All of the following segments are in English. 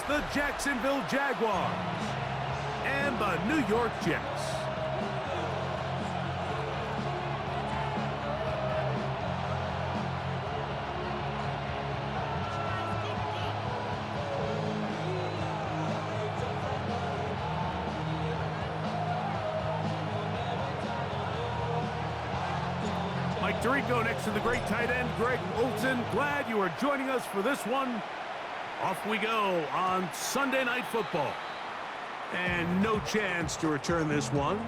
the Jacksonville Jaguars and the New York Jets. Mike Tirico next to the great tight end, Greg Olsen. Glad you are joining us for this one. Off we go on Sunday Night Football. And no chance to return this one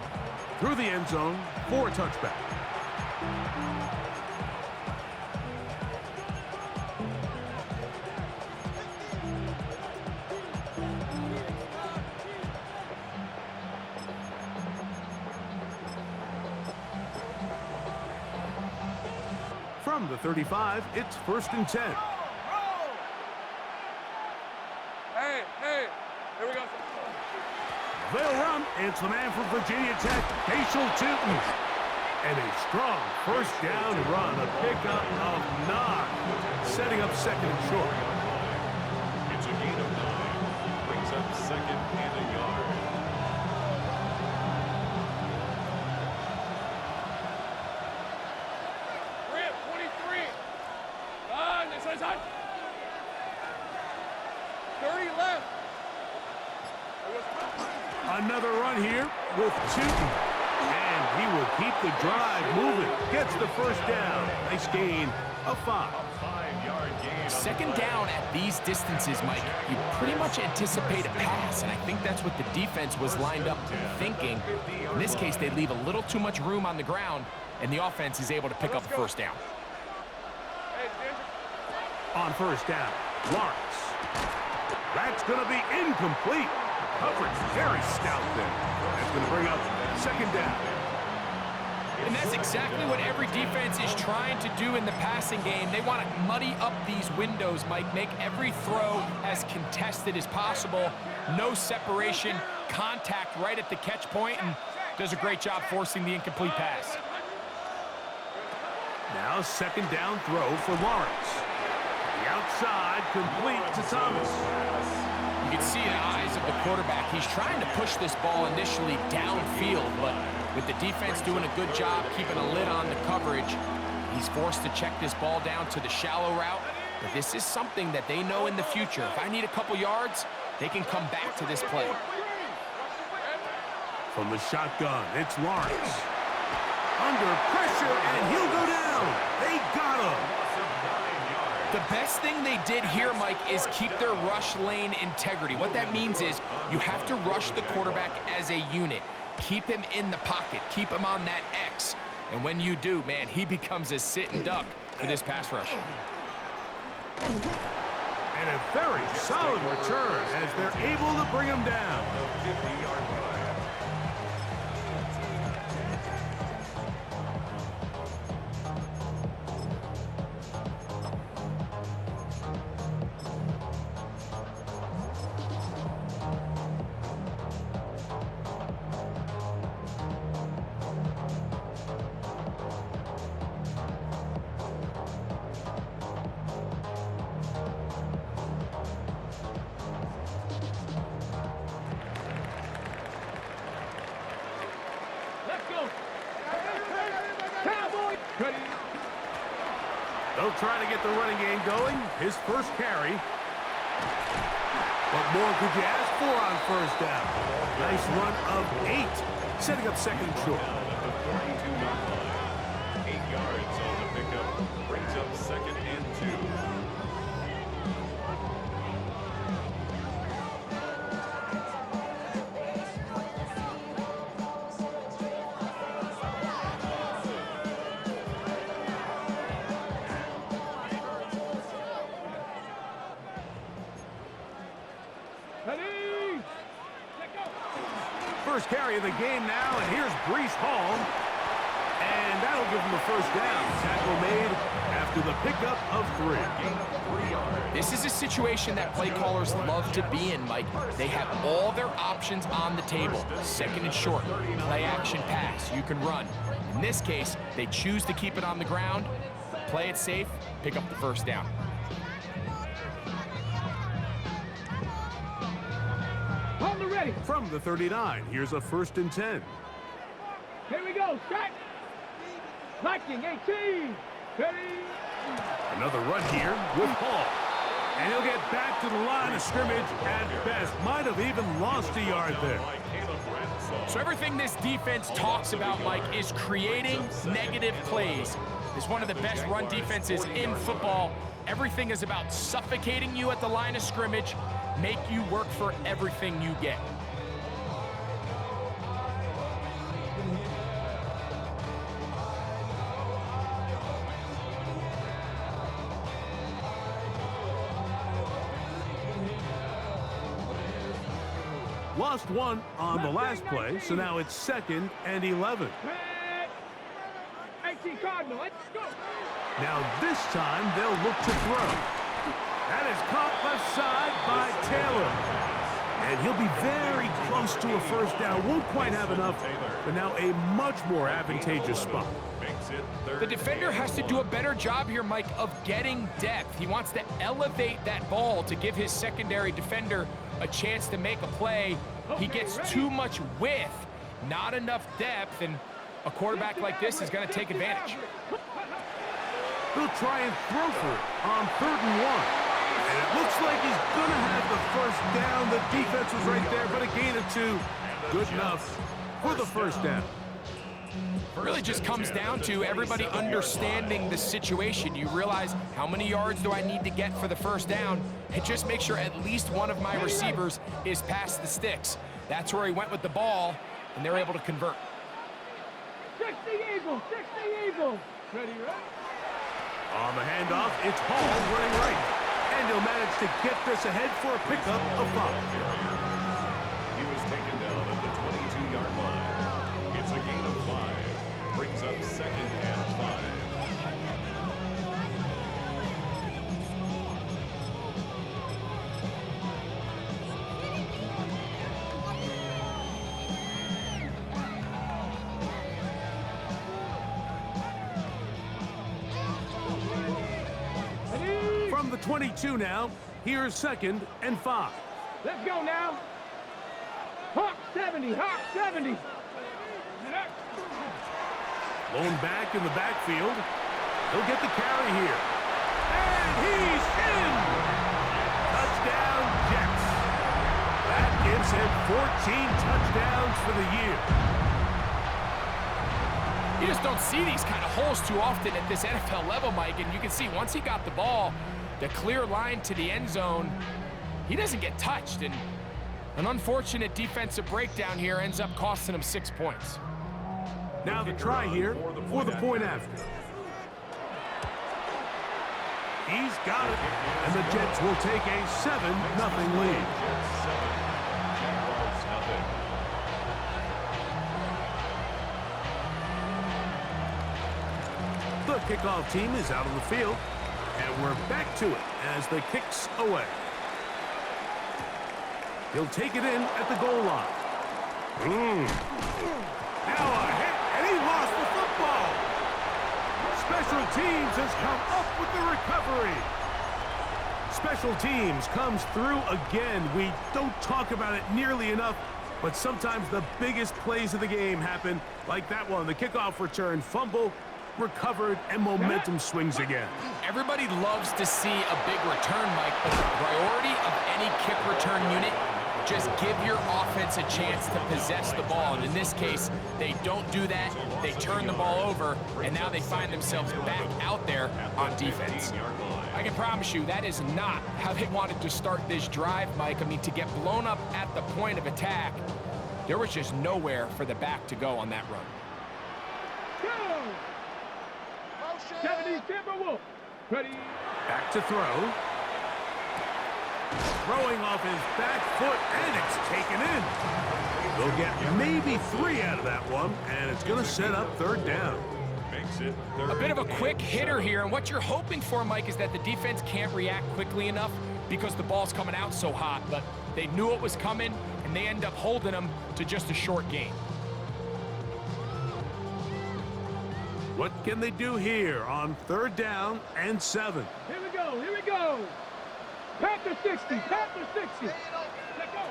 through the end zone for a touchback. From the 35, it's 1st and 10. Hey, here we go. They'll run. It's the man from Virginia Tech, Facial Tootin. And a strong first down run, a pickup of 9, setting up 2nd and short. It's a gain of 9, brings up 2nd and a yard. Rip, 23. This is hot. 30 left. Another run here with Tootin. And he will keep the drive moving. Gets the first down. Nice gain of 5. A 5-yard gain. 2nd down at these distances, Mike, you pretty much anticipate a pass, and I think that's what the defense was lined up thinking. In this case, they leave a little too much room on the ground, and the offense is able to pick up the first down. On first down, Lawrence. That's going to be incomplete. Coverage very stout there. That's going to bring up 2nd down. And that's exactly what every defense is trying to do in the passing game. They want to muddy up these windows, Mike, make every throw as contested as possible. No separation, contact right at the catch point, and does a great job forcing the incomplete pass. Now 2nd down throw for Lawrence. The outside, complete to Thomas. You can see in the eyes of the quarterback, he's trying to push this ball initially downfield, but with the defense doing a good job keeping a lid on the coverage, he's forced to check this ball down to the shallow route. But this is something that they know in the future. If I need a couple yards, they can come back to this play. From the shotgun, it's Lawrence. Under pressure, and he'll go down. They got him. The best thing they did here, Mike, is keep their rush lane integrity. What that means is you have to rush the quarterback as a unit. Keep him in the pocket. Keep him on that X. And when you do, man, he becomes a sitting duck for this pass rush. And a very solid return as they're able to bring him down. 50-yard line. They'll try to get the running game going. His first carry. What more could you ask for on first down? Nice run of 8, setting up 2nd and short. Down at the 42-yard line. 8 yards on the pickup. Brings up 2nd and 2. First carry of the game now, and here's Breece Hall. And that'll give him the first down. Tackle made after the pickup of 3. Gain of 3 yards. This is a situation that play callers love to be in, Mike. They have all their options on the table. 2nd and short, play action pass, you can run. In this case, they choose to keep it on the ground, play it safe, pick up the first down. ready. From the 39, here's a 1st and 10. Here we go. Strike. Blocking 18. Ready. Another run here with Hall. And he'll get back to the line of scrimmage at best. Might have even lost a yard there. So everything this defense talks about, Mike, is creating negative plays. It's one of the best run defenses in football. Everything is about suffocating you at the line of scrimmage, make you work for everything you get. Lost one on the last play, so now it's 2nd and 11. 18 Cardinal, let's go. Now this time they'll look to throw. That is caught left side by Taylor. And he'll be very close to a 1st down. Won't quite have enough, but now a much more advantageous spot. The defender has to do a better job here, Mike, of getting depth. He wants to elevate that ball to give his secondary defender a chance to make a play. He gets too much width, not enough depth, and a quarterback like this is going to take advantage. He'll try and throw for it on 3rd and 1. And it looks like he's going to have the 1st down. The defense was right there, but a gain of 2. Good enough for the 1st down. It really just comes down to everybody understanding the situation. You realize, how many yards do I need to get for the 1st down? And just make sure at least one of my receivers is past the sticks. That's where he went with the ball, and they're able to convert. 60 Eagles, 60 Eagles. Ready, right? On the handoff, it's Hall running right. And he'll manage to get this ahead for a pickup of 5. He was taken down at the 22-yard line. It's a gain of 5. Brings up 2nd and 5. From the 22 now, here's 2nd and 5. Let's go now. Hawk 70, Hawk 70. Blown back in the backfield. He'll get the carry here. And he's in! Touchdown, Jets. That gives him 14 touchdowns for the year. You just don't see these kind of holes too often at this NFL level, Mike, and you can see once he got the ball, the clear line to the end zone, he doesn't get touched, and an unfortunate defensive breakdown here ends up costing him 6 points. Now the try here for the point after. He's got it, and the Jets will take a 7-0 lead. The kickoff team is out on the field, and we're back to it as the kick's away. He'll take it in at the goal line. Now a hit, and he lost the football. Special teams has come up with the recovery. Special teams comes through again. We don't talk about it nearly enough, but sometimes the biggest plays of the game happen, like that one, the kickoff return, fumble, recovered, and momentum swings again. Everybody loves to see a big return, Mike, but the priority of any kick return unit, just give your offense a chance to possess the ball. And in this case, they don't do that. They turn the ball over, and now they find themselves back out there on defense. I can promise you that is not how they wanted to start this drive, Mike. I mean, to get blown up at the point of attack, there was just nowhere for the back to go on that run. Go! 70 Timberwolf. Ready? Back to throw. Throwing off his back foot, and it's taken in. They'll get maybe 3 out of that one, and it's going to set up 3rd down. A bit of a quick hitter here, and what you're hoping for, Mike, is that the defense can't react quickly enough because the ball's coming out so hot, but they knew it was coming, and they end up holding them to just a short gain. What can they do here on 3rd down and 7? Here we go, here we go. Panther 60, Panther 60. Let go.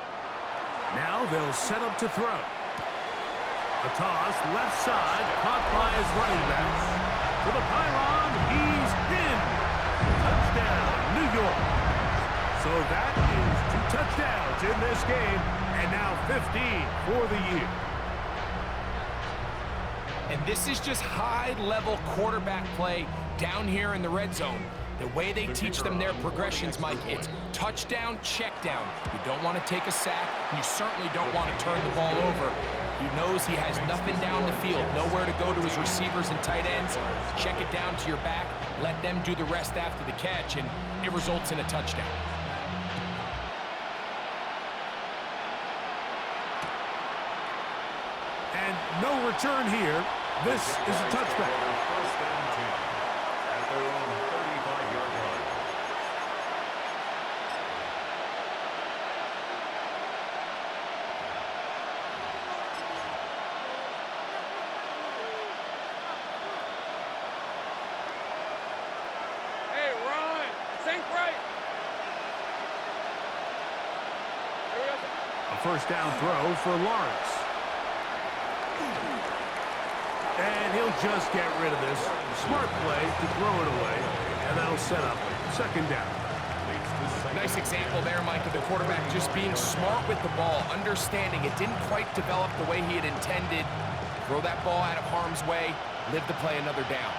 Now they'll set up to throw. A toss, left side, caught by his running back. To the pylon, he's in. Touchdown, New York. So that is 2 touchdowns in this game, and now 15 for the year. And this is just high-level quarterback play down here in the red zone. The way they teach them their progressions, Mike, it's touchdown, check down. You don't want to take a sack, and you certainly don't want to turn the ball over. He knows he has nothing down the field, nowhere to go to his receivers and tight ends. Check it down to your back, let them do the rest after the catch, and it results in a touchdown. And no return here. This is a touchback. First and 10 at their own 35-yard line. Hey, Ron, think right. Here we go. A first down throw for Lawrence. And he'll just get rid of this. Smart play to throw it away. And that'll set up second down. Nice example there, Mike, of the quarterback just being smart with the ball, understanding it didn't quite develop the way he had intended. Throw that ball out of harm's way, live to play another down.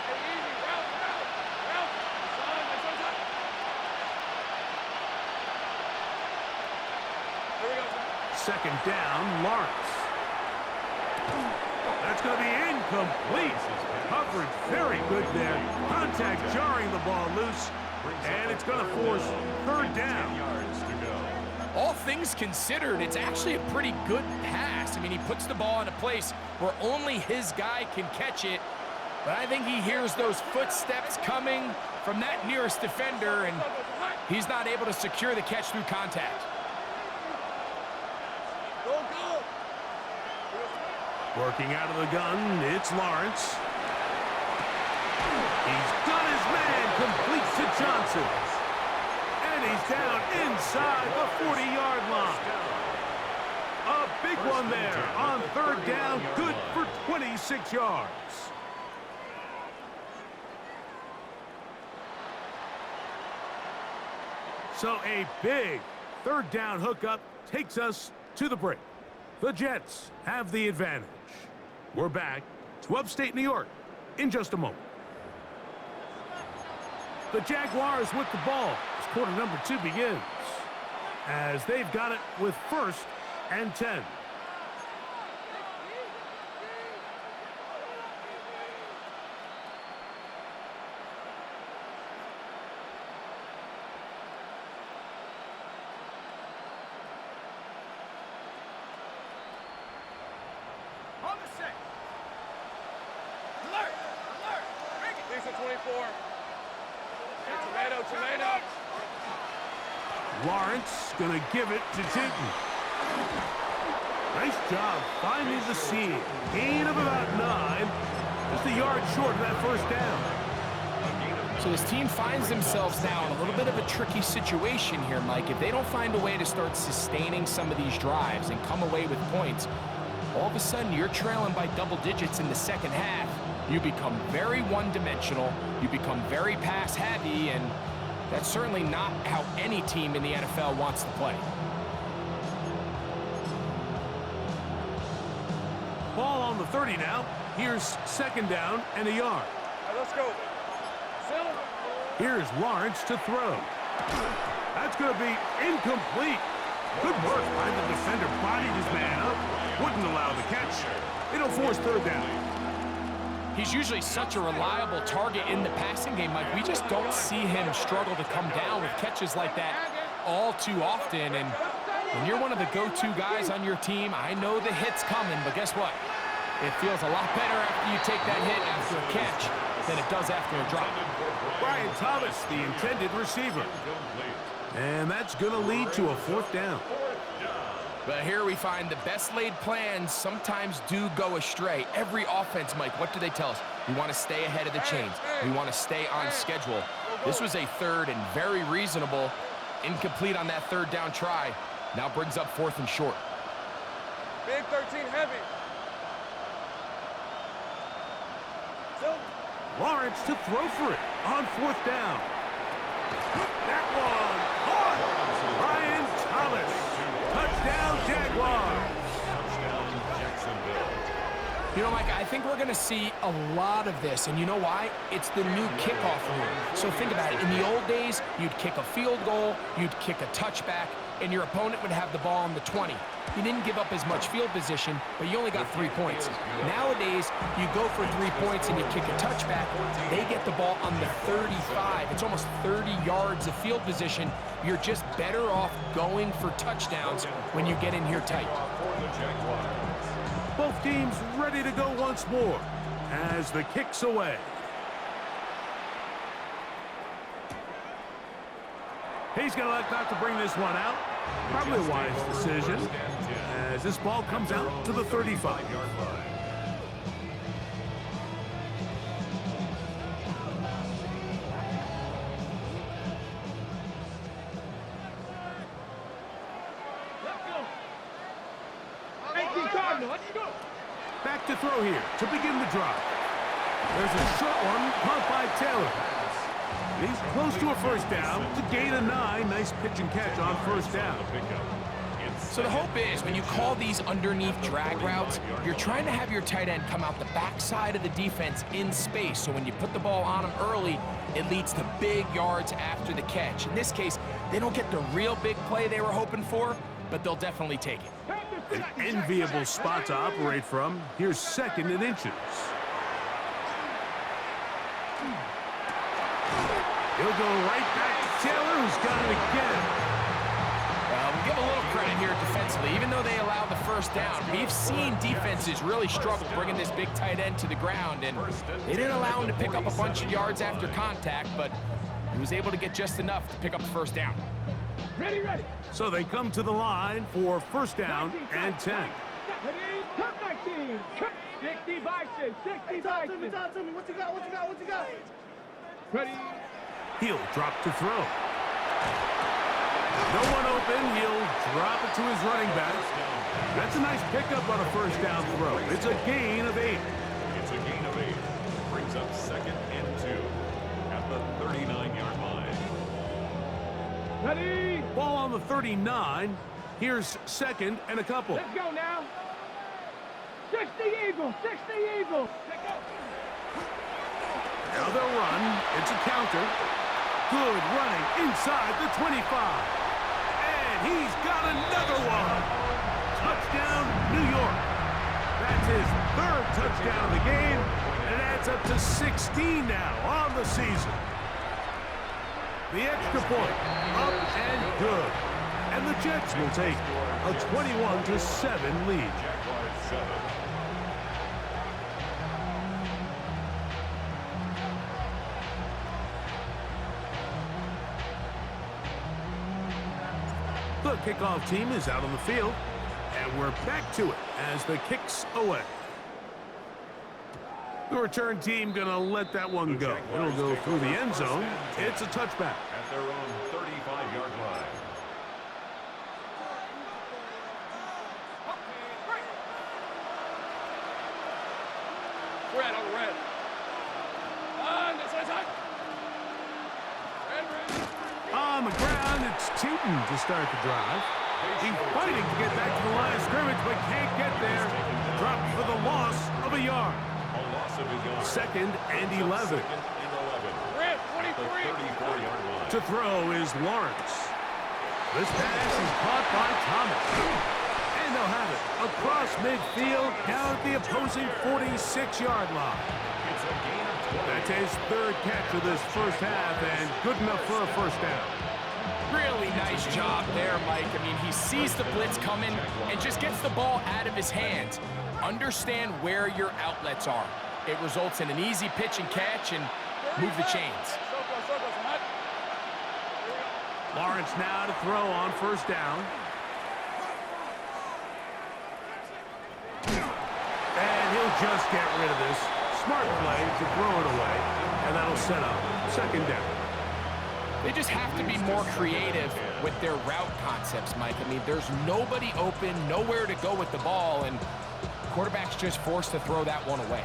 Hey, easy, route. Son, that's what's up. Here we go, son. Second down, Lawrence. That's going to be incomplete. Coverage very good there. Contact jarring the ball loose. And it's going to force third down. All things considered, it's actually a pretty good pass. I mean, he puts the ball in a place where only his guy can catch it. But I think he hears those footsteps coming from that nearest defender, and he's not able to secure the catch through contact. Go. Working out of the gun, it's Lawrence. He's got his man, completes to Johnson. And he's down inside the 40-yard line. A big one there on third down, good for 26 yards. So a big third down hookup takes us to the break. The Jets have the advantage. We're back to upstate New York in just a moment. The Jaguars with the ball as quarter number 2 begins, as they've got it with first and 10. On the 6. Alert! Bring it. These are 24. Hey, tomato. Lawrence going to give it to Tinton. Nice job finding the seam. Gain of about 9. Just a yard short of that first down. So this team finds themselves now in a little bit of a tricky situation here, Mike. If they don't find a way to start sustaining some of these drives and come away with points, all of a sudden you're trailing by double digits in the second half. You become very one-dimensional, you become very pass-heavy, and that's certainly not how any team in the NFL wants to play. Ball on the 30 now. Here's second down and a yard. All right, let's go. Silver. Here's Lawrence to throw. That's going to be incomplete. Good work by the defender. Bodied his man up. Wouldn't allow the catch. It'll force third down. He's usually such a reliable target in the passing game, Mike. We just don't see him struggle to come down with catches like that all too often. And when you're one of the go-to guys on your team, I know the hit's coming, but guess what? It feels a lot better after you take that hit after a catch than it does after a drop. Brian Thomas, the intended receiver. And that's going to lead to a fourth down. But here we find the best laid plans sometimes do go astray. Every offense, Mike, what do they tell us? We want to stay ahead of the chains. We want to stay on schedule. This was a third and very reasonable. Incomplete on that third down try. Now brings up 4th and short. Big 13 heavy. Lawrence to throw for it on 4th down. That one caught. Ryan Thomas. Touchdown, Jaguars. Touchdown, Jacksonville. You know, Mike, I think we're going to see a lot of this, and you know why? It's the new kickoff rule. So think about it. In the old days, you'd kick a field goal, you'd kick a touchback, and your opponent would have the ball on the 20. You didn't give up as much field position, but you only got 3 points. Nowadays, you go for 3 points and you kick a touchback. They get the ball on the 35. It's almost 30 yards of field position. You're just better off going for touchdowns when you get in here tight. For the Jaguars. Both teams ready to go once more as the kick's away. He's going to elect not to bring this one out. Probably a wise decision as this ball comes out to the 35-yard line. Back to throw here to begin the drive. There's a short one caught by Taylor. He's close to a first down to gain a 9. Nice pitch and catch on first down. So the hope is when you call these underneath drag routes, you're trying to have your tight end come out the backside of the defense in space. So when you put the ball on him early, it leads to big yards after the catch. In this case, they don't get the real big play they were hoping for, but they'll definitely take it. An enviable spot to operate from. Here's 2nd and inches. He'll go right back to Taylor, who's got it again. We give a little credit here defensively. Even though they allowed the first down, we've seen defenses really struggle bringing this big tight end to the ground, and they didn't allow him to pick up a bunch of yards after contact, but he was able to get just enough to pick up the first down. Ready. So they come to the line for first down and 10. Cut 19. 60 Bison. 60 Bison. Talk to me. What you got? Ready. He'll drop to throw. No one open. He'll drop it to his running back. That's a nice pickup on a first down throw. It's a gain of 8. It's a gain of 8. Brings up 2nd and 2 at the 39-yard line. Ready. Ball on the 39. Here's 2nd and a couple. Let's go now. 60 Eagles. 60 Eagles. Now they'll run. It's a counter. Good running inside the 25. And he's got another one. Touchdown, New York. That's his 3rd touchdown of the game. And it adds up to 16 now on the season. The extra point, up and good. And the Jets will take a 21-7 lead. Jaguars 7. The kickoff team is out on the field, and we're back to it as the kick's away. The return team going to let that one go. It'll go through the end zone. It's a touchback. At their own 35-yard line. Red on red. On the ground, it's Tootin to start the drive. He's fighting to get back to the line of scrimmage, but can't get there. Dropped for the loss of a yard. A loss of a yard. 2nd and 11. 2nd and 11. Red, At the 34-yard line. To throw is Lawrence. This pass is caught by Thomas. And they'll have it across midfield down at the opposing 46-yard line. It's a gain of 20. That's his 3rd catch of this first half and good enough for a first down. Really nice job there, Mike. I mean, he sees the blitz coming and just gets the ball out of his hands. Understand where your outlets are. It results in an easy pitch and catch and move the chains. Lawrence now to throw on first down. And he'll just get rid of this. Smart play to throw it away, and that'll set up 2nd down. They just have to be more creative with their route concepts, Mike. I mean, there's nobody open, nowhere to go with the ball, and quarterback's just forced to throw that one away.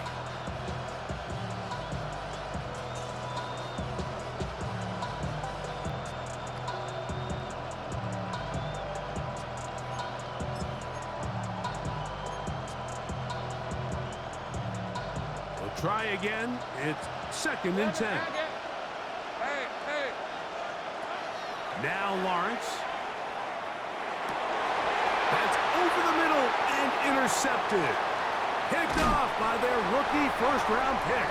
We'll try again. It's 2nd and 10. Now Lawrence. That's over the middle and intercepted. Picked off by their rookie first-round pick.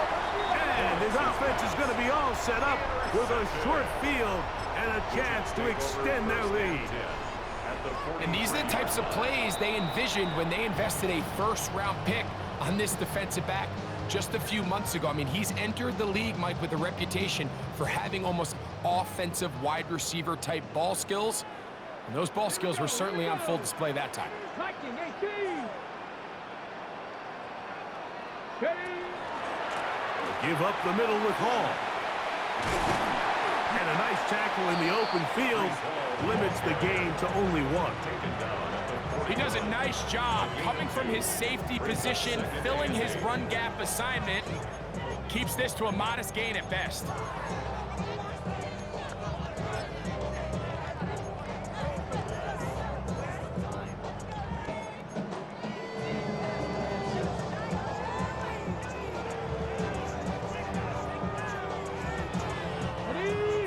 And his offense is going to be all set up with a short field and a chance to extend their lead. And these are the types of plays they envisioned when they invested a first-round pick on this defensive back just a few months ago. I mean, he's entered the league, Mike, with a reputation for having almost offensive wide receiver type ball skills. And those ball skills were certainly on full display that time. Give up the middle with Hall. And a nice tackle in the open field limits the gain to only 1. He does a nice job coming from his safety position, filling his run gap assignment, and keeps this to a modest gain at best.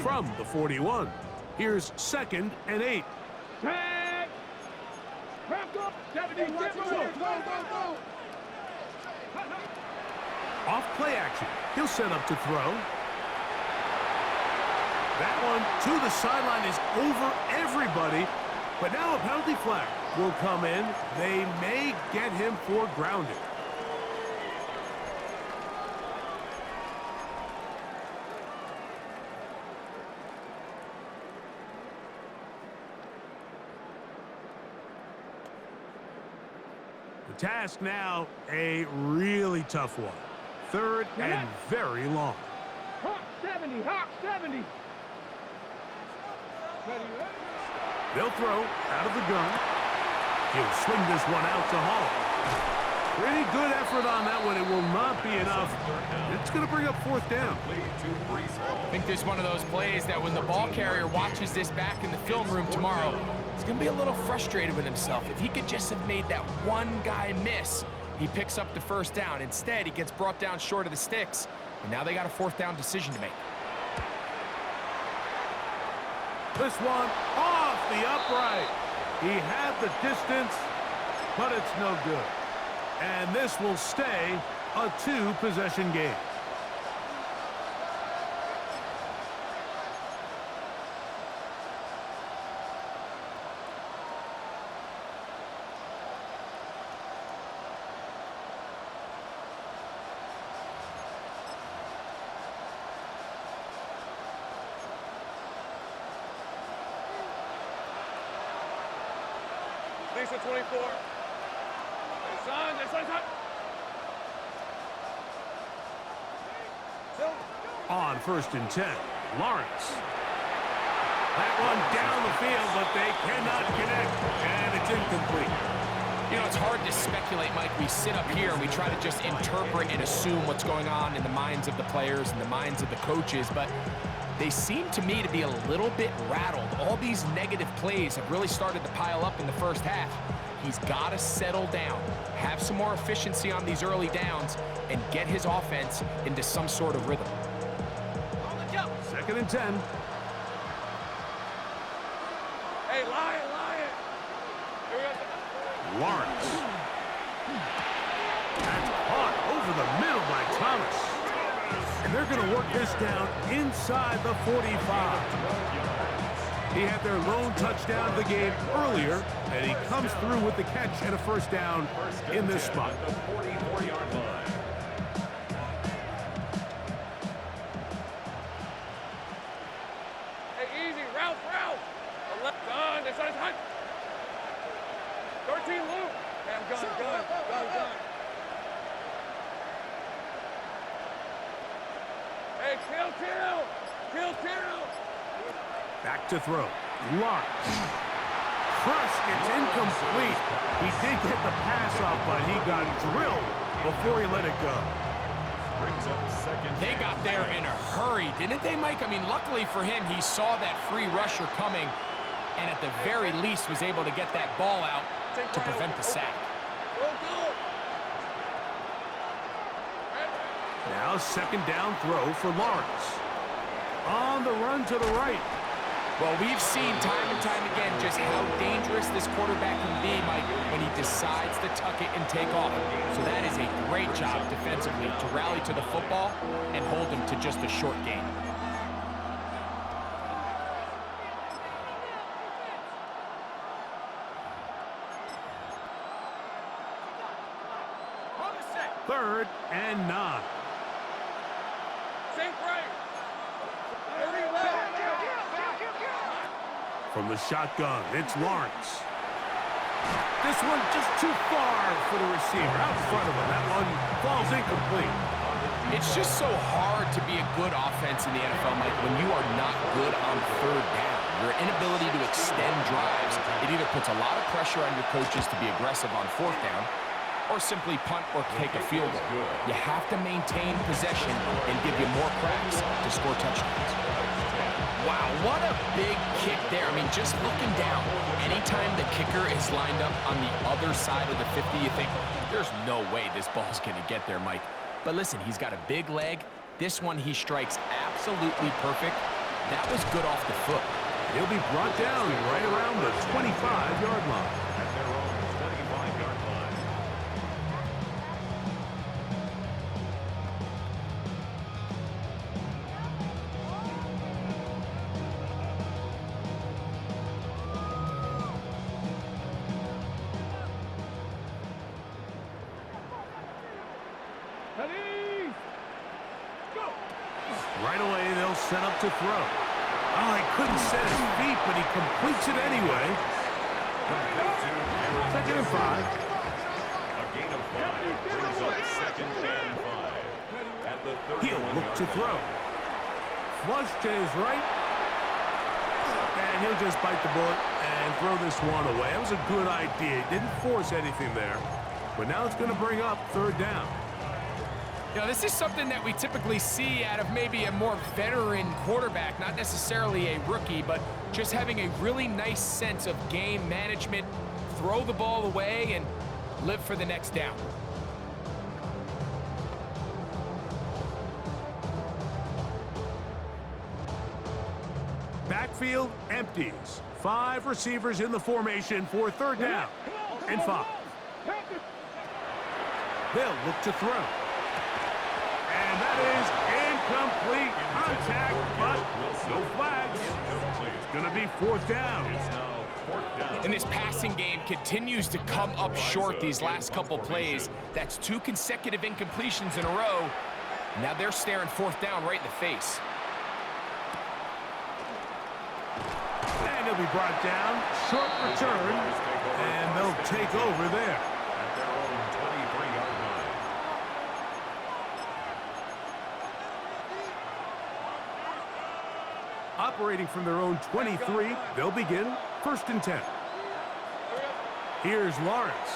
From the 41, here's 2nd and 8. Tag! Wrap up! 70, go! Off play action. He'll set up to throw. That one to the sideline is over everybody. But now a penalty flag will come in. They may get him for grounding. The task now, a really tough one. 3rd and very long. Hawk 70, Hawk 70. They'll throw out of the gun. He'll swing this one out to Hall. Pretty good effort on that one. It will not be enough. It's going to bring up 4th down. I think this is one of those plays that when the ball carrier watches this back in the film room tomorrow, he's going to be a little frustrated with himself. If he could just have made that one guy miss, he picks up the 1st down. Instead, he gets brought down short of the sticks, and now they got a 4th down decision to make. This one off the upright. He had the distance, but it's no good. And this will stay a 2-possession game. Lisa 24. Son, this one's hot. On 1st and 10, Lawrence. That one down the field, but they cannot connect, and it's incomplete. You know, it's hard to speculate, Mike. We sit up here and we try to just interpret and assume what's going on in the minds of the players and the minds of the coaches, but they seem to me to be a little bit rattled. All these negative plays have really started to pile up in the 1st half. He's got to settle down, have some more efficiency on these early downs, and get his offense into some sort of rhythm. 2nd and 10. Hey, Lion! Lawrence. That's caught over the middle by Thomas. And they're going to work this down inside the 45. He had their lone touchdown of the game earlier, and he comes through with the catch and a 1st down in this spot. The 44-yard line. Hey, easy, Ralph! Gun, this one's hot. 13 loop. Hey, gun. Hey, kill. Back to throw. Lawrence. Crushed. It's incomplete. He did get the pass off, but he got drilled before he let it go. Brings up second. They got there in a hurry, didn't they, Mike? I mean, luckily for him, he saw that free rusher coming, and at the very least was able to get that ball out to prevent the sack. Now second down throw for Lawrence. On the run to the right. Well, we've seen time and time again just how dangerous this quarterback can be, Mike, when he decides to tuck it and take off. So that is a great job defensively to rally to the football and hold him to just a short gain. Third and 9. From the shotgun, it's Lawrence. This one just too far for the receiver. Out in front of him. That one falls incomplete. It's just so hard to be a good offense in the NFL, Mike, when you are not good on third down. Your inability to extend drives, it either puts a lot of pressure on your coaches to be aggressive on fourth down or simply punt or take a field goal. You have to maintain possession and give you more cracks to score touchdowns. Wow, what a big kick there. I mean, just looking down, anytime the kicker is lined up on the other side of the 50, you think, there's no way this ball's going to get there, Mike. But listen, he's got a big leg. This one he strikes absolutely perfect. That was good off the foot. He'll be brought down right around the 25-yard line. At their own 25-yard line. Right away, they'll set up to throw. Oh, he couldn't set his feet, but he completes it anyway. Second and 5. A gain of 5 brings up second and 5. At the 31-yard He'll look to throw. Flush to his right. And he'll just bite the bullet and throw this one away. That was a good idea. He didn't force anything there. But now it's going to bring up third down. You know, this is something that we typically see out of maybe a more veteran quarterback, not necessarily a rookie, but just having a really nice sense of game management, throw the ball away, and live for the next down. Backfield empties. 5 receivers in the formation for third down and 5. They'll look to throw. And that is incomplete. Contact, but no flags. It's going to be fourth down. And this passing game continues to come up short these last couple plays. That's 2 consecutive incompletions in a row. Now they're staring fourth down right in the face. And he'll be brought down. Short return. And they'll take over there. At their own 23-yard line. Operating from their own 23, they'll begin first and 10. Here's Lawrence.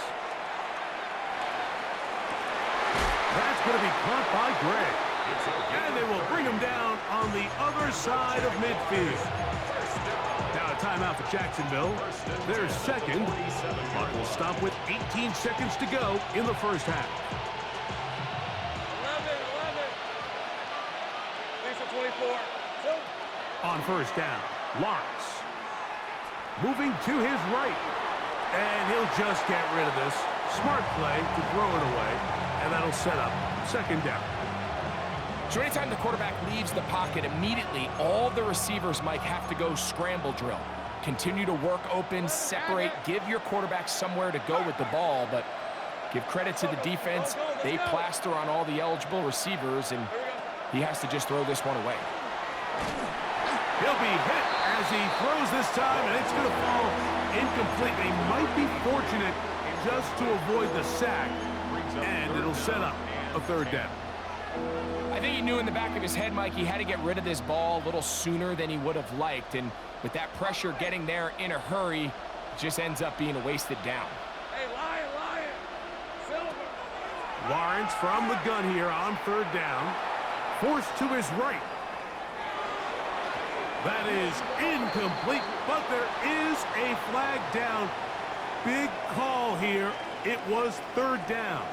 That's going to be caught by Gray. And they will bring him down on the other side of midfield. Now a timeout for Jacksonville. Their second. Clock will stop with 18 seconds to go in the first half. 24. On first down, Lawrence. Moving to his right. And he'll just get rid of this. Smart play to throw it away. And that'll set up second down. So anytime the quarterback leaves the pocket, immediately all the receivers might have to go scramble drill. Continue to work open, separate, give your quarterback somewhere to go with the ball, but give credit to the defense. They plaster on all the eligible receivers, and he has to just throw this one away. He'll be hit as he throws this time, and it's going to fall incomplete. They might be fortunate just to avoid the sack, and it'll set up a third down. I think he knew in the back of his head, Mike, he had to get rid of this ball a little sooner than he would have liked. And with that pressure getting there in a hurry, it just ends up being a wasted down. Hey, Lion. Silver. Lawrence from the gun here on third down. Forced to his right. That is incomplete, but there is a flag down. Big call here. It was third down.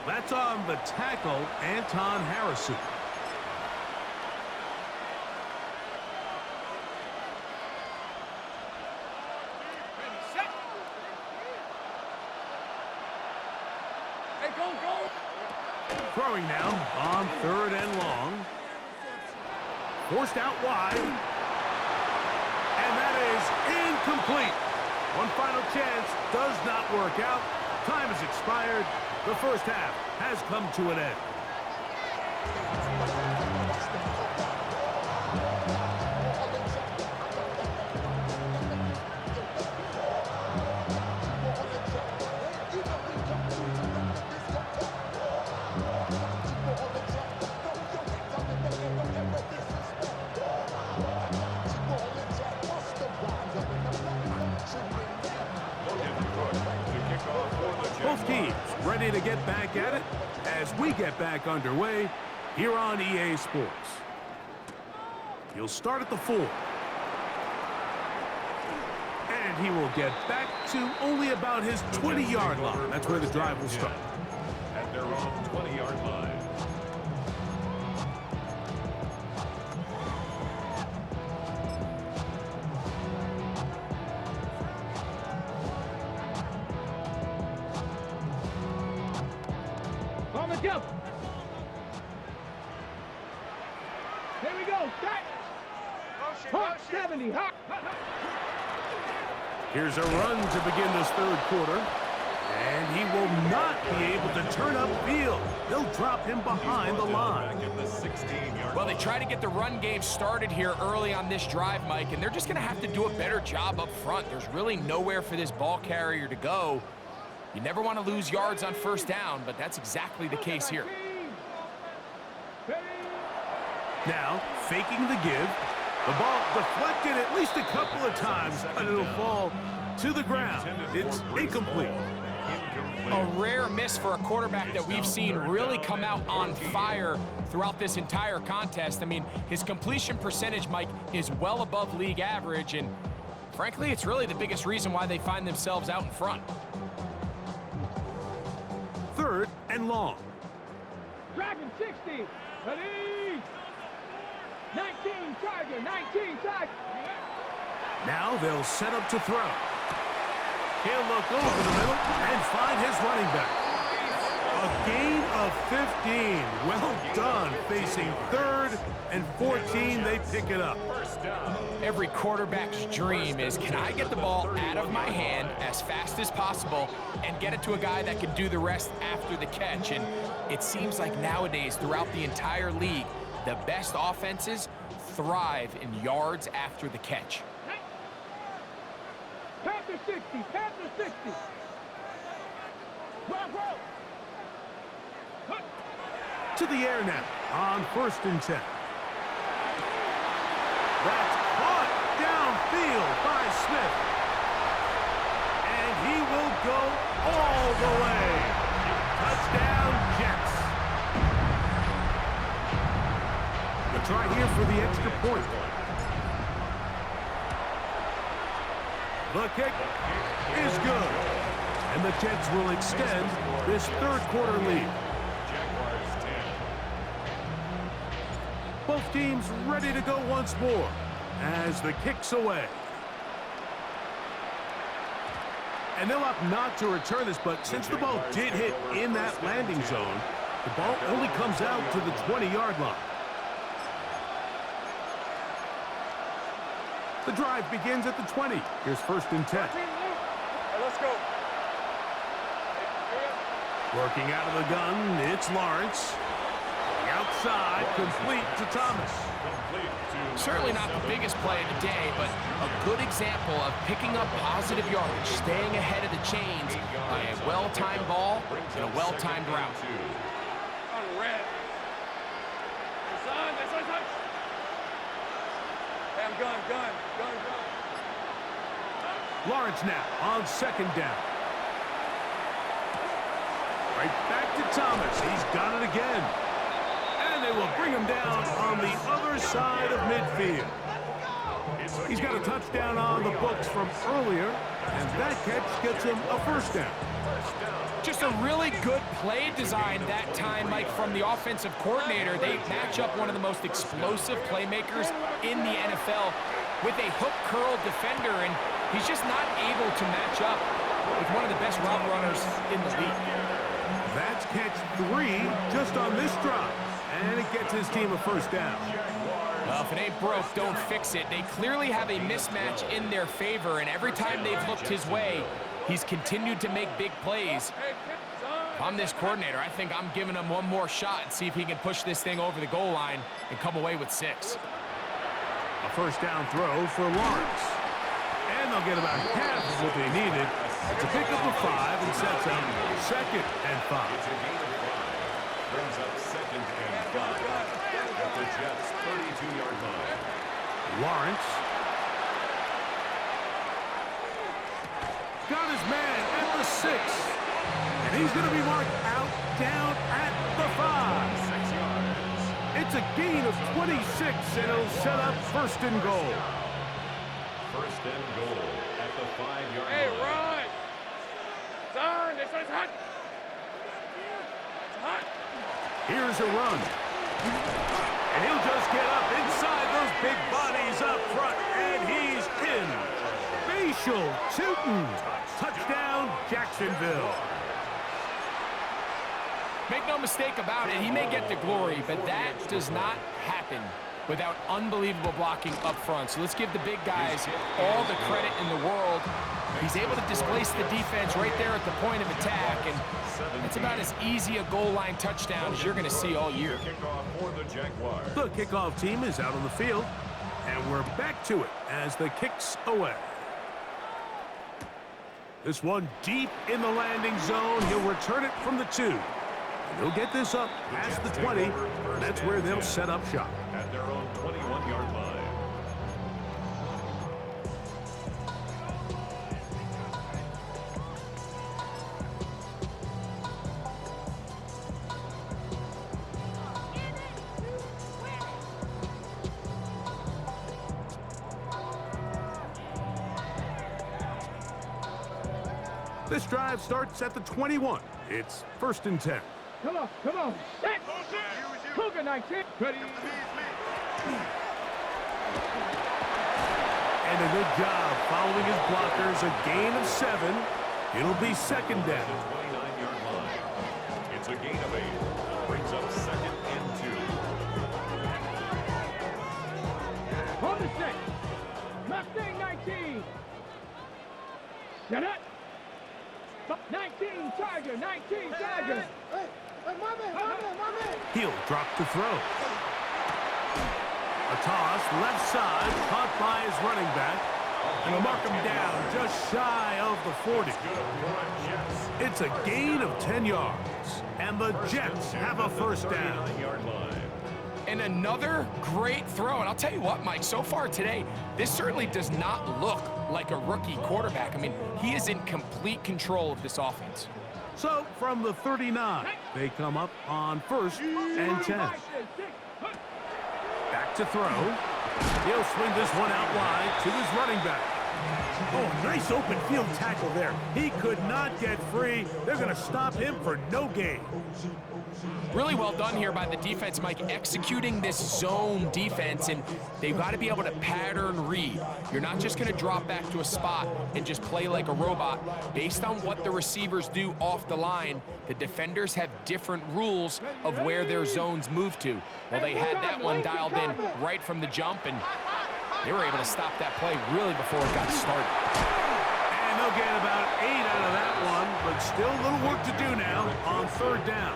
That's on the tackle, Anton Harrison. Hey, go. Throwing now on third and long. Forced out wide. And that is incomplete. One final chance does not work out. Time has expired. The first half has come to an end. Both teams ready to get back at it as we get back underway here on EA Sports. He'll start at the 4. And he will get back to only about his 20-yard line. That's where the drive will start. At their own 20-yard line. On the jump. Here we go. Start. Hawk 70. Hawk. Here's a run to begin this third quarter. And he will not be able to turn upfield. They'll drop him behind the line. Well, they try to get the run game started here early on this drive, Mike, and they're just going to have to do a better job up front. There's really nowhere for this ball carrier to go. You never want to lose yards on first down, but that's exactly the case here. Now, faking the give. The ball deflected at least a couple of times, but it'll fall to the ground. It's incomplete. A rare miss for a quarterback that we've seen really come out on fire throughout this entire contest. I mean, his completion percentage, Mike, is well above league average, and frankly, it's really the biggest reason why they find themselves out in front. Third and long. Dragon 60. Ready. 19 Charger. 19 Charger. Now they'll set up to throw. He'll look over the middle and find his running back. A gain of 15. Well done. Facing third and 14, they pick it up. Every quarterback's dream is, can I get the ball out of my hand as fast as possible and get it to a guy that can do the rest after the catch? And it seems like nowadays, throughout the entire league, the best offenses thrive in yards after the catch. Panther 60. Panther 60. To the air now on first and 10. That's caught downfield by Smith. And he will go all the way. Touchdown, Jets. The try here for the extra point. The kick is good. And the Jets will extend this third quarter lead. Both teams ready to go once more as the kick's away. And they'll opt not to return this, but since the ball did hit in that landing zone, the ball only comes out to the 20-yard line. The drive begins at the 20. Here's first and 10. Let's go. Working out of the gun, it's Lawrence. Outside, complete to Thomas. Certainly not the biggest play of the day, but a good example of picking up positive yardage, staying ahead of the chains by a well-timed ball and a well-timed route. red. Son, this one's touch. Hey, I'm gun. Lawrence now on second down. Right back to Thomas. He's got it again. And they will bring him down on the other side of midfield. He's got a touchdown on the books from earlier, and that catch gets him a first down. Just a really good play design that time, Mike, from the offensive coordinator. They match up one of the most explosive playmakers in the NFL with a hook curl defender, and he's just not able to match up with one of the best route runners in the league. That's catch 3 just on this drive, and it gets his team a first down. Well, if it ain't broke, don't fix it. They clearly have a mismatch in their favor, and every time they've looked his way, he's continued to make big plays. If I'm this coordinator, I think I'm giving him one more shot and see if he can push this thing over the goal line and come away with 6. A first down throw for Lawrence. And they'll get about half of what they needed. It's a pickup of 5 and sets up 2nd and 5. It's a gain of 5. Brings up 2nd and 5 at the Jets' 32-yard line. Lawrence. Got his man at the 6. And he's going to be marked out down at the 5. 6 yards. It's a gain of 26, and it'll set up 1st and goal. 1st and goal at the 5-yard Hey, line. run. Son, this one's hot. It's hot. Here's a run. And he'll just get up inside those big bodies up front, and he's in. Facial Tootin. Touchdown, Jacksonville. Make no mistake about it, he may get the glory, but that does not happen without unbelievable blocking up front. So let's give the big guys all the credit in the world. He's able to displace the defense right there at the point of attack, and it's about as easy a goal line touchdown as you're going to see all year. Kickoff for the Jaguars. The kickoff team is out on the field, and we're back to it as the kick's away. This one deep in the landing zone. He'll return it from the 2. And he'll get this up past the 20. And that's where they'll set up shop. At their own 21-yard line. This drive starts at the 21. It's 1st and 10. Come on. Set. Cougar 19. Ready. And a good job following his blockers. A gain of 7. It'll be 2nd down. 29-yard line. It's a gain of 8. Brings up 2nd and 2. On the 6. Mustang 19. Shut up. 19 Tiger. 19 Tiger. Hey, my man. He'll drop to throw. A toss, left side, caught by his running back. And he'll mark him down just shy of the 40. It's a gain of 10 yards. And the Jets have a first down. 9-yard line. And another great throw. And I'll tell you what, Mike, so far today, this certainly does not look like a rookie quarterback. I mean, he is in complete control of this offense. So from the 39, they come up on 1st and 10. Back to throw. He'll swing this one out wide to his running back. Oh, nice open field tackle there. He could not get free. They're going to stop him for no gain. Really well done here by the defense, Mike, executing this zone defense, and they've got to be able to pattern read. You're not just going to drop back to a spot and just play like a robot. Based on what the receivers do off the line, the defenders have different rules of where their zones move to. Well, they had that one dialed in right from the jump, and they were able to stop that play really before it got started. And they'll get about 8 out of that one, but still a little work to do now on 3rd down.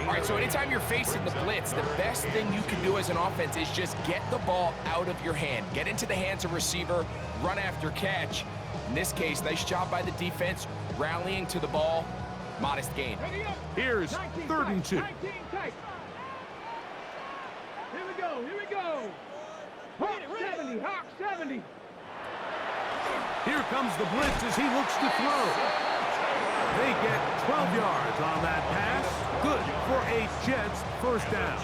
All right, so anytime you're facing the blitz, the best thing you can do as an offense is just get the ball out of your hand. Get into the hands of receiver, run after catch. In this case, nice job by the defense, rallying to the ball. modest gain. Here's 19 3rd and 2. 19 tight. Here we go. Here we go. Hawk 70. Hawk 70. Here comes the blitz as he looks to throw. They get 12 yards on that pass. Good for a Jets first down.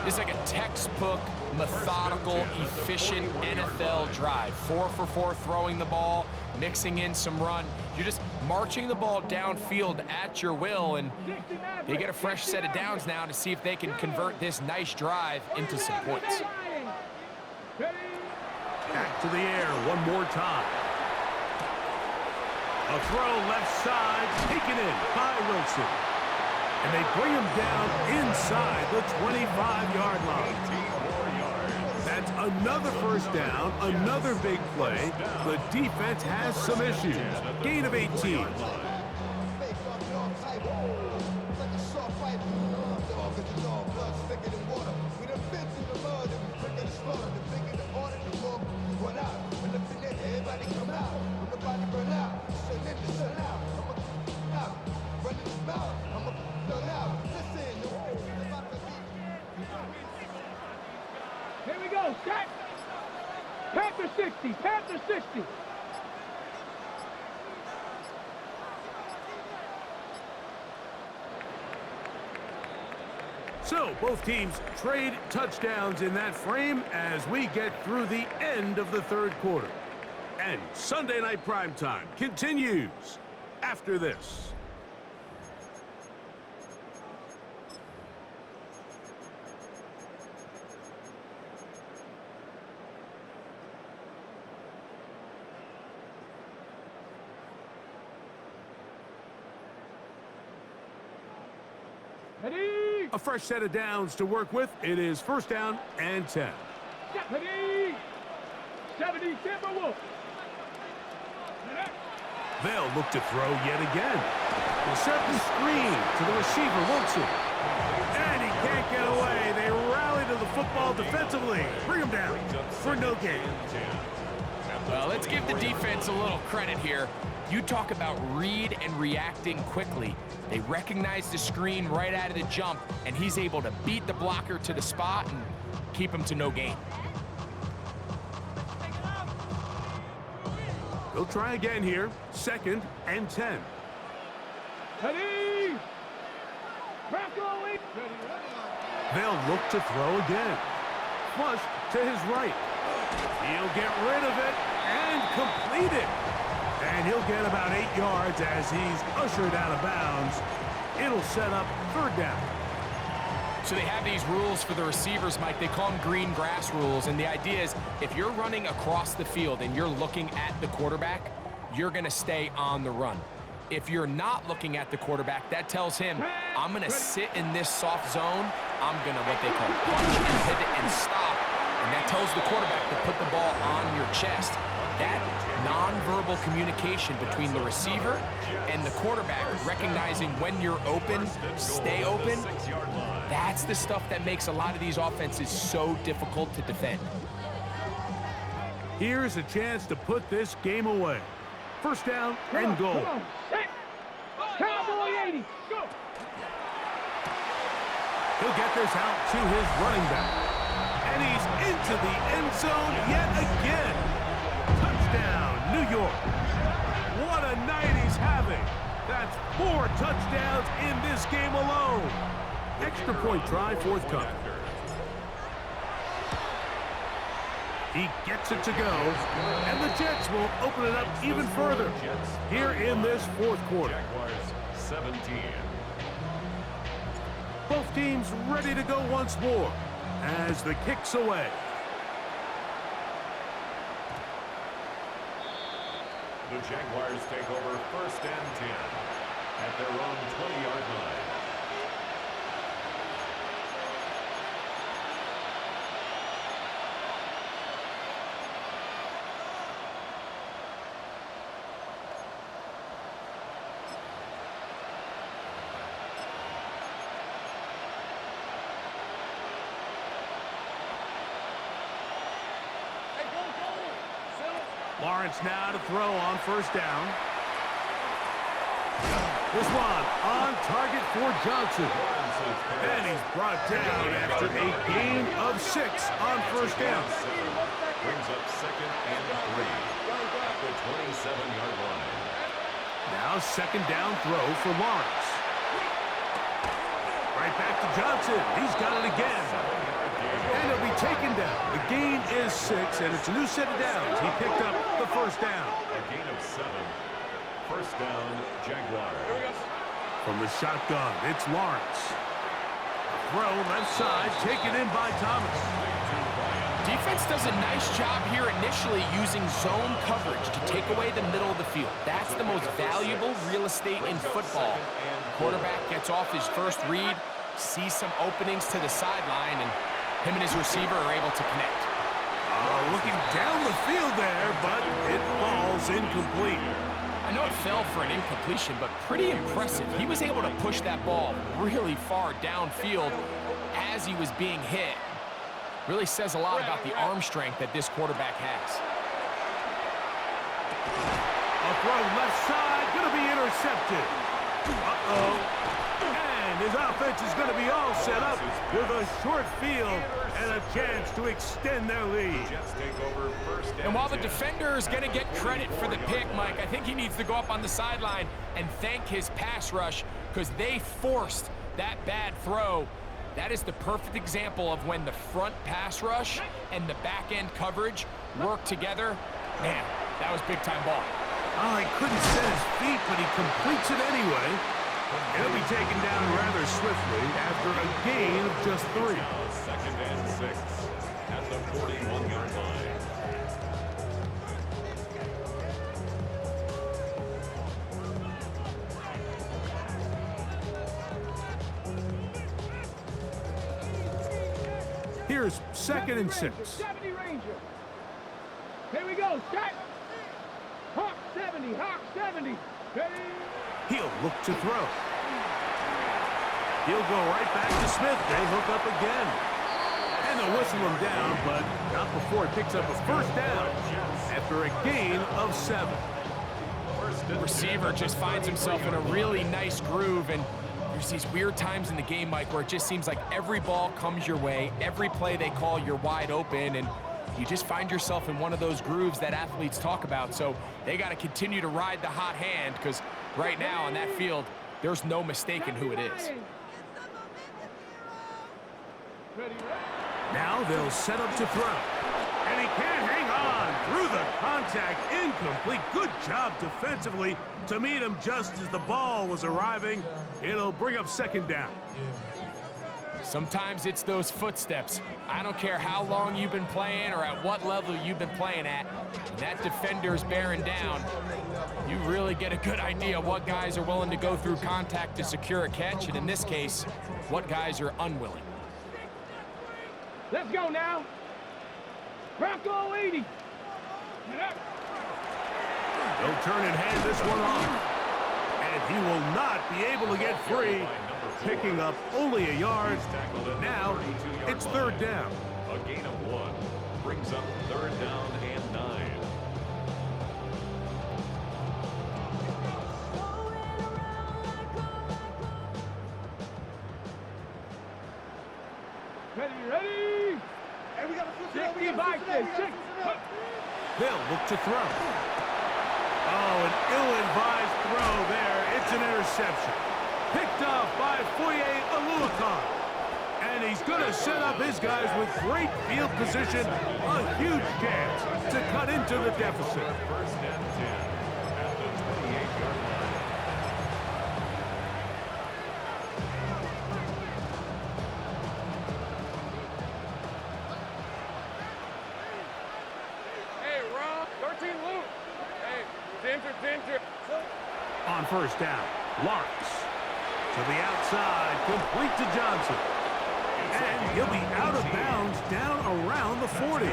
This is like a textbook, methodical, efficient NFL drive. 4 for 4 throwing the ball, mixing in some run. You're just marching the ball downfield at your will, and they get a fresh set of downs now to see if they can convert this nice drive into some points. Back to the air one more time. A throw left side, taken in by Wilson. And they bring him down inside the 25-yard line. That's another first down, another big play. The defense has some issues. Gain of 18. Here we go. Set. Panther 60. Panther 60. So both teams trade touchdowns in that frame as we get through the end of the 3rd quarter. And Sunday Night Primetime continues after this. Ready. A fresh set of downs to work with. It is 1st down and 10. Ready. 70 Timberwolves. They'll look to throw yet again. They set the screen to the receiver, Wilson. And he can't get away. They rally to the football defensively. Bring him down for no gain. Well, let's give the defense a little credit here. You talk about read and reacting quickly. They recognize the screen right out of the jump, and he's able to beat the blocker to the spot and keep him to no gain. They'll try again here. 2nd and 10. Ready. Bronco. They'll look to throw again. Flush to his right. He'll get rid of it and complete it. And he'll get about 8 yards as he's ushered out of bounds. It'll set up 3rd down. So they have these rules for the receivers, Mike. They call them green grass rules. And the idea is if you're running across the field and you're looking at the quarterback, you're going to stay on the run. If you're not looking at the quarterback, that tells him, I'm going to sit in this soft zone. I'm going to, what they call, punch and pivot and stop. And that tells the quarterback to put the ball on your chest. That nonverbal communication between the receiver and the quarterback, recognizing when you're open, stay open, that's the stuff that makes a lot of these offenses so difficult to defend. Here's a chance to put this game away. 1st down and goal. Cowboy 80. Go. He'll get this out to his running back. And he's into the end zone yet again. Touchdown, New York. What a night he's having. That's 4 touchdowns in this game alone. Extra point try forthcoming. He gets it to go, and the Jets will open it up even further here in this 4th quarter. Jaguars 17. Both teams ready to go once more as the kick's away. The Jaguars take over 1st and 10 at their own 20-yard line. Lawrence now to throw on 1st down. This one on target for Johnson. And he's brought down after a gain of 6 on first down. Brings up second and 3 at the 27-yard line. Now second down throw for Lawrence. Right back to Johnson. He's got it again. And he'll be taken down. The gain is 6, and it's a new set of downs. He picked up the first down. A gain of 7. First down, Jaguars. From the shotgun, it's Lawrence. Throw left side, taken in by Thomas. Defense does a nice job here initially using zone coverage to take away the middle of the field. That's the most valuable real estate in football. Quarterback gets off his first read, sees some openings to the sideline, and him and his receiver are able to connect. Looking down the field there, but it falls incomplete. I know it fell for an incompletion, but pretty impressive. He was able to push that ball really far downfield as he was being hit. Really says a lot about the arm strength that this quarterback has. A throw left side, going to be intercepted. And his offense is going to be all set up with a short field and a chance to extend their lead. Jets take over first And while the defender is going to get credit for the pick, Mike, I think he needs to go up on the sideline and thank his pass rush because they forced that bad throw. That is the perfect example of when the front pass rush and the back end coverage work together. Man, that was big-time ball. Oh, he couldn't set his feet, but he completes it anyway. He'll be taken down rather swiftly after a gain of just 3. Second and 6 at the 41-yard line. Here's second and 6. 70 Ranger. Here we go. Set. Hawk 70. Hawk 70. Ready. He'll look to throw. He'll go right back to Smith. They hook up again. And they'll whistle him down, but not before he picks up a first down after a gain of 7. The receiver just finds himself in a really nice groove, and there's these weird times in the game, Mike, where it just seems like every ball comes your way, every play they call, you're wide open, and you just find yourself in one of those grooves that athletes talk about. So they got to continue to ride the hot hand because right now on that field, there's no mistaking who it is. Now they'll set up to throw. And he can't hang on through the contact. Incomplete. Good job defensively to meet him just as the ball was arriving. It'll bring up second down. Sometimes it's those footsteps. I don't care how long you've been playing or at what level you've been playing at. When that defender's bearing down, you really get a good idea what guys are willing to go through contact to secure a catch, and in this case, what guys are unwilling. Let's go now. Bronco 80. Get up. They'll turn and hand this one off. And he will not be able to get free, picking up only a yard. Now it's third down. A gain of 1 brings up third down and 9. Ready. Hey, we got to switch it up. 60 by 6. They'll look to throw. Oh, an ill-advised throw there. It's an interception. Picked off by Foye Oluokun. And he's going to set up his guys with great field position. A huge chance to cut into the deficit. First and 10 at the 28-yard line. Hey, Ron. 13 Luke. Hey, Ginger. On first down, Lawrence to the outside, complete to Johnson. And he'll be out of bounds down around the 40.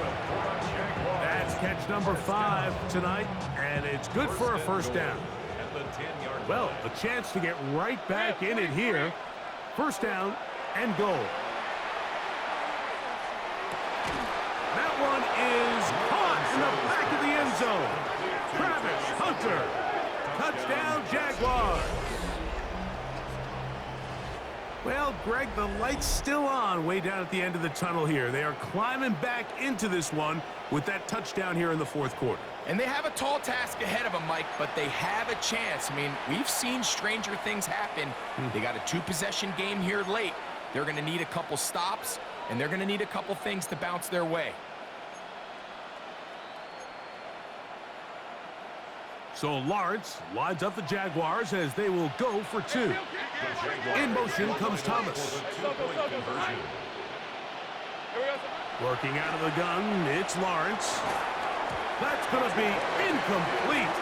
That's catch number 5 tonight, and it's good for a first down. At the 10-yard line. Well, a chance to get right back in it here. First down and goal. That one is caught in the back of the end zone. Travis Hunter Touchdown, Jaguars. Well, Greg, the light's still on way down at the end of the tunnel here. They are climbing back into this one with that touchdown here in the fourth quarter. And they have a tall task ahead of them, Mike, but they have a chance. I mean, we've seen stranger things happen. They got a two-possession game here late. They're going to need a couple stops, and they're going to need a couple things to bounce their way. So Lawrence lines up the Jaguars as they will go for two. In motion comes Thomas. Working out of the gun, it's Lawrence. That's going to be incomplete.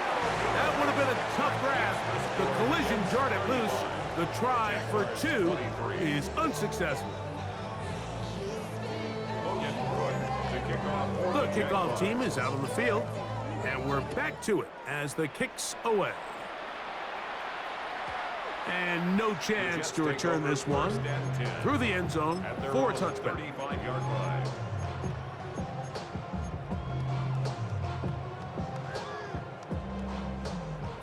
That would have been a tough grasp. The collision jarred it loose. The try for two is unsuccessful. The kickoff team is out on the field. And we're back to it as the kick's away. And no chance to return this one through the end zone for a touchback.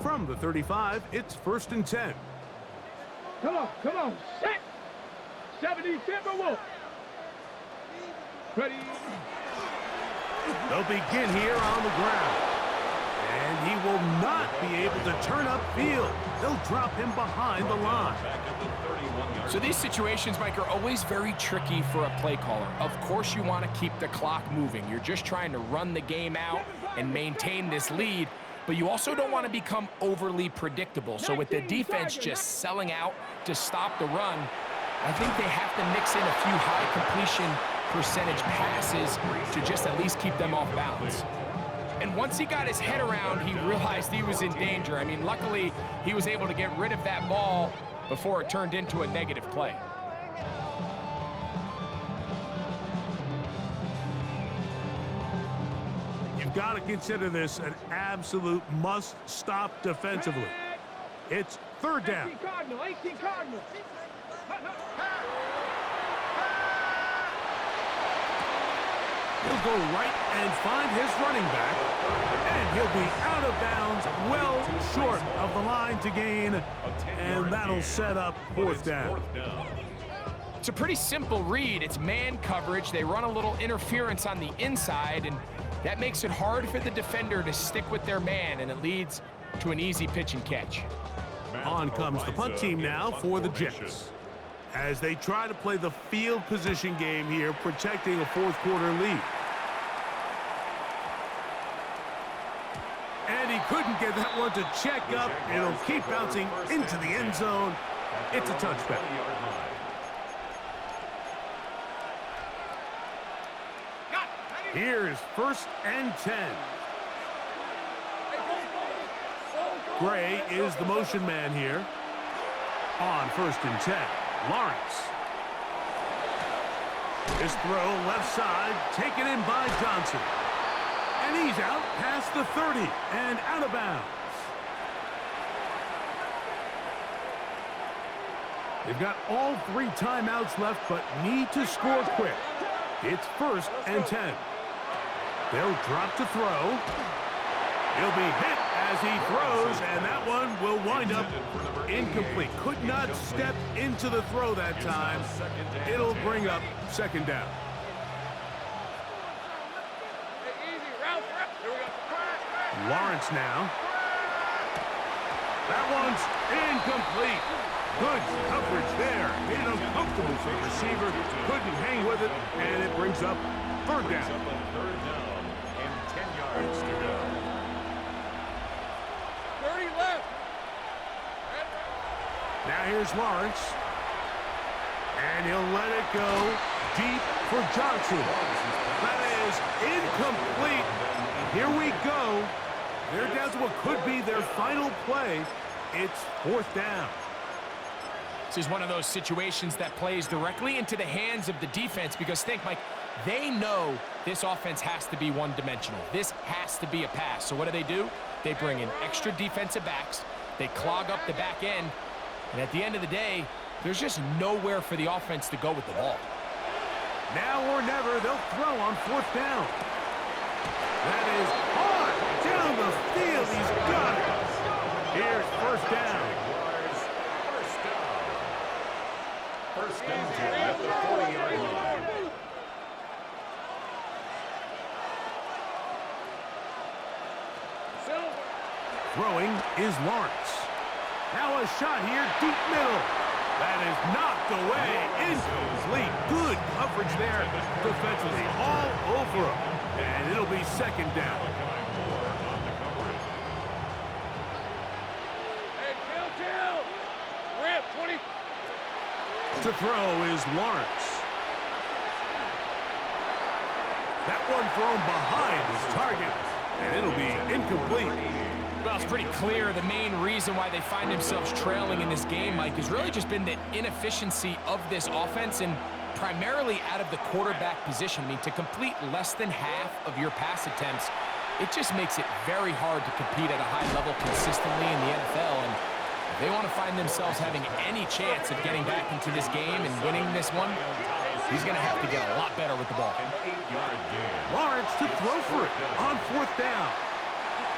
From the 35, it's 1st and 10. Come on, set! 70 Timberwolves. Ready. They'll begin here on the ground. And he will not be able to turn upfield. They'll drop him behind the line. So these situations, Mike, are always very tricky for a play caller. Of course you want to keep the clock moving. You're just trying to run the game out and maintain this lead, but you also don't want to become overly predictable. So with the defense just selling out to stop the run, I think they have to mix in a few high completion percentage passes to just at least keep them off balance. And once he got his head around, he realized he was in danger. I mean, luckily, he was able to get rid of that ball before it turned into a negative play. You've got to consider this an absolute must-stop defensively. It's 3rd down. 18 Cardinal. He'll go right and find his running back, and he'll be out of bounds, well short of the line to gain, and that'll set up 4th down. It's a pretty simple read. It's man coverage. They run a little interference on the inside, and that makes it hard for the defender to stick with their man, and it leads to an easy pitch and catch. On comes the punt team now for the Jets, as they try to play the field position game here, protecting a 4th quarter lead. And he couldn't get that one to check up. It'll keep bouncing into the end zone. It's a touchback. Here's 1st and 10. Gray is the motion man here. On 1st and 10. Lawrence. His throw left side, taken in by Johnson. And he's out past the 30 and out of bounds. They've got all 3 timeouts left, but need to score quick. It's 1st and 10. They'll drop to throw. He'll be hit as he throws, and that one will wind up incomplete. Could not step into the throw that time. It'll bring up 2nd down. Lawrence now. That one's incomplete. Good coverage there. Made it uncomfortable for the receiver. Couldn't hang with it, and it brings up 3rd down. And 10 yards to go. 30 left. Now here's Lawrence. And he'll let it go deep for Johnson. That is incomplete. Here we go. They're down to what could be their final play. It's 4th down. This is one of those situations that plays directly into the hands of the defense because think, Mike, they know this offense has to be one-dimensional. This has to be a pass. So what do? They bring in extra defensive backs. They clog up the back end. And at the end of the day, there's just nowhere for the offense to go with the ball. Now or never, they'll throw on 4th down. That is hard down the field. He's got it. Here Throwing is Lawrence. Now a shot here, deep middle. That is knocked away, incomplete. Good coverage there defensively, all over him. And it'll be second down. Hey, chill. Rip, 20. To throw is Lawrence. That one thrown behind his target, and it'll be incomplete. Well, it's pretty clear the main reason why they find themselves trailing in this game, Mike, has really just been the inefficiency of this offense and primarily out of the quarterback position. I mean, to complete less than half of your pass attempts, it just makes it very hard to compete at a high level consistently in the NFL. And if they want to find themselves having any chance of getting back into this game and winning this one, he's going to have to get a lot better with the ball. Lawrence to throw for it on fourth down.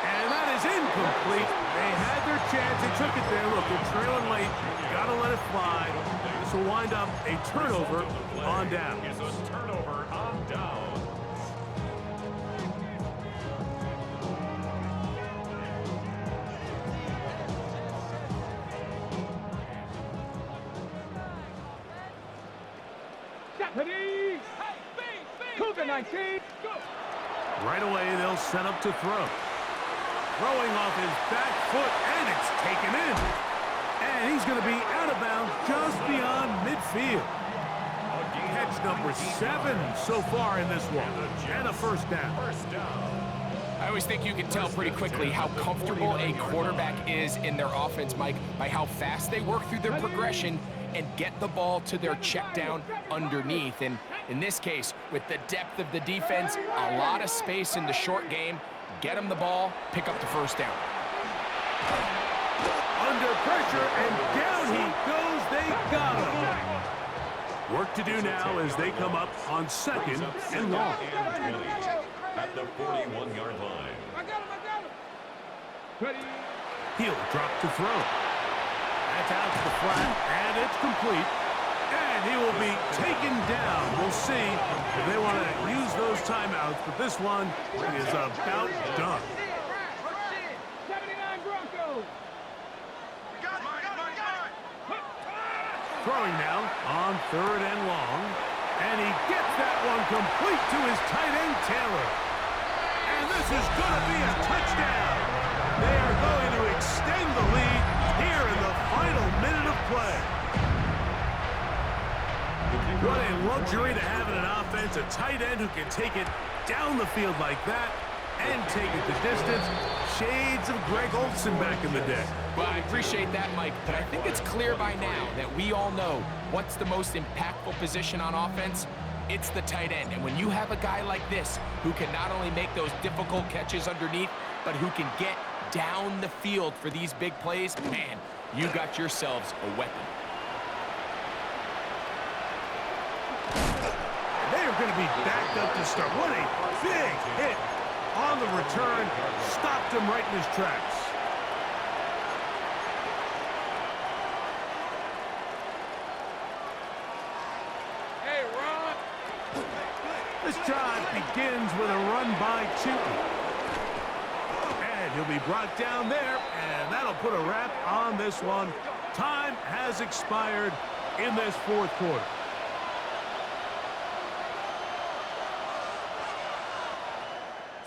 And that is incomplete. They had their chance. They took it there. Look, they're trailing late. Got to let it fly. This will wind up a turnover on down. It's a turnover on down. Deputy! Cougar 19! Go! Right away, they'll set up to throw. Throwing off his back foot, and it's taken in. And he's going to be out of bounds just beyond midfield. Catch number 7 so far in this one. And a first down. I always think you can tell pretty quickly how comfortable a quarterback is in their offense, Mike, by how fast they work through their progression and get the ball to their check down underneath. And in this case, with the depth of the defense, a lot of space in the short game, get them the ball, pick up the first down. Under pressure, and down he goes. They got him. Work to do now as they come up on second and long. At the 41-yard line. I got him. Ready? He'll drop to throw. That's out to the flat, and it's complete. And he will be taken down. We'll see if they want to use those timeouts, but this one is about done. 79 Broncos! Throwing now on third and long. And he gets that one complete to his tight end, Taylor. And this is going to be a touchdown. They are going to extend the lead here in the final minute of play. What a luxury to have in an offense, a tight end who can take it down the field like that and take it the distance. Shades of Greg Olsen back in the day. Well, I appreciate that, Mike, but I think it's clear by now that we all know what's the most impactful position on offense. It's the tight end. And when you have a guy like this who can not only make those difficult catches underneath, but who can get down the field for these big plays, man, you got yourselves a weapon. They are going to be backed up to start. What a big hit on the return. Stopped him right in his tracks. Hey, Ron. This drive begins with a run by Chewton. And he'll be brought down there, and that'll put a wrap on this one. Time has expired in this fourth quarter.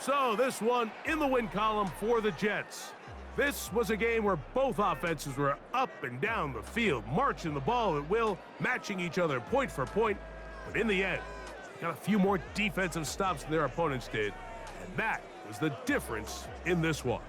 So this one in the win column for the Jets. This was a game where both offenses were up and down the field, marching the ball at will, matching each other point for point. But in the end, got a few more defensive stops than their opponents did. And that was the difference in this one.